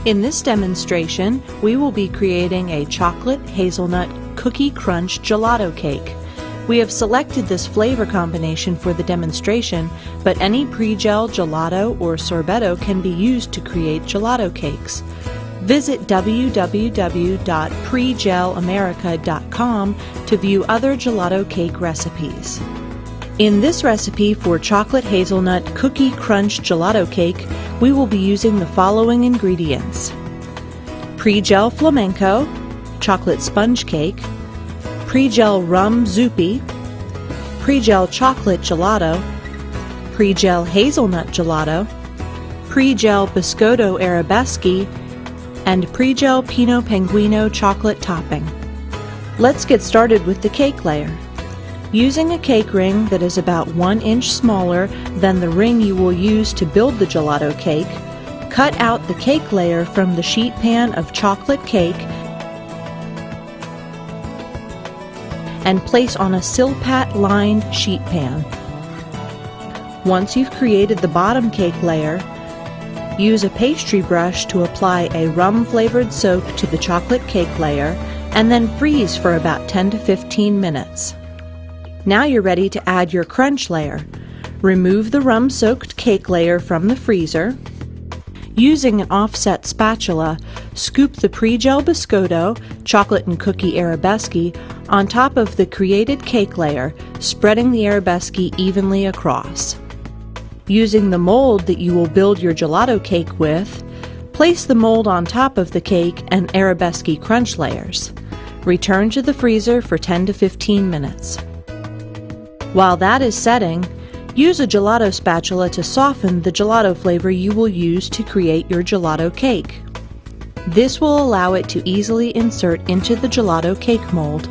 In this demonstration, we will be creating a chocolate hazelnut cookie crunch gelato cake. We have selected this flavor combination for the demonstration, but any pre-gel gelato or sorbetto can be used to create gelato cakes. Visit www.pregelamerica.com to view other gelato cake recipes. In this recipe for chocolate hazelnut cookie crunch gelato cake, we will be using the following ingredients: pre-gel flamenco, chocolate sponge cake, pre-gel rum zuppi, pre-gel chocolate gelato, pre-gel hazelnut gelato, pre-gel biscotto arabesque, and pre-gel Pinot Panguino chocolate topping. Let's get started with the cake layer. Using a cake ring that is about 1 inch smaller than the ring you will use to build the gelato cake, cut out the cake layer from the sheet pan of chocolate cake and place on a silpat lined sheet pan. Once you've created the bottom cake layer, use a pastry brush to apply a rum-flavored soak to the chocolate cake layer and then freeze for about 10 to 15 minutes. Now you're ready to add your crunch layer. Remove the rum-soaked cake layer from the freezer. Using an offset spatula, scoop the pre-gel biscotto, chocolate and cookie arabesque, on top of the created cake layer, spreading the arabesque evenly across. Using the mold that you will build your gelato cake with, place the mold on top of the cake and arabesque crunch layers. Return to the freezer for 10 to 15 minutes. While that is setting, use a gelato spatula to soften the gelato flavor you will use to create your gelato cake. This will allow it to easily insert into the gelato cake mold.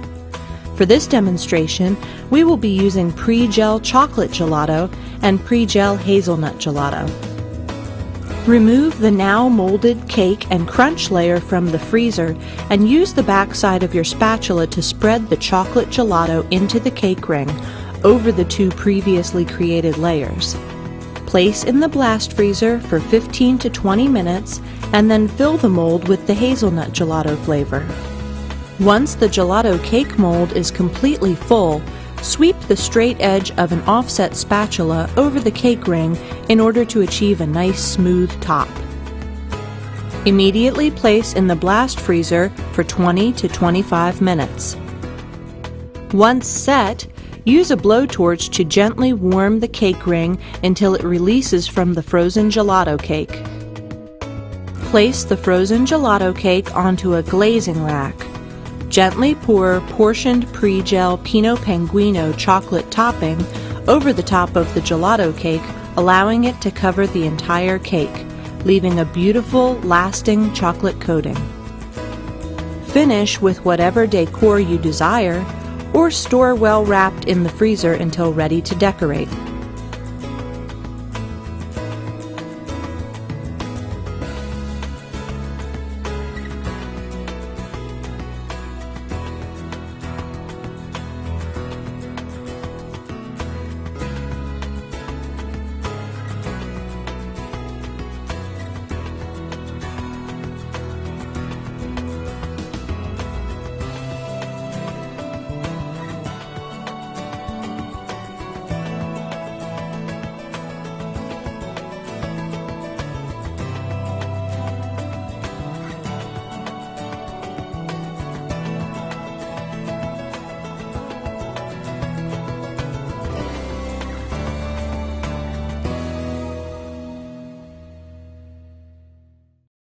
For this demonstration, we will be using pre-gel chocolate gelato and pre-gel hazelnut gelato. Remove the now molded cake and crunch layer from the freezer and use the back side of your spatula to spread the chocolate gelato into the cake ring over the two previously created layers. Place in the blast freezer for 15 to 20 minutes and then fill the mold with the hazelnut gelato flavor. Once the gelato cake mold is completely full, sweep the straight edge of an offset spatula over the cake ring in order to achieve a nice smooth top. Immediately place in the blast freezer for 20 to 25 minutes. Once set, use a blowtorch to gently warm the cake ring until it releases from the frozen gelato cake. Place the frozen gelato cake onto a glazing rack. Gently pour portioned pre-gel Pinot Panguino chocolate topping over the top of the gelato cake, allowing it to cover the entire cake, leaving a beautiful, lasting chocolate coating. Finish with whatever decor you desire, or store well wrapped in the freezer until ready to decorate.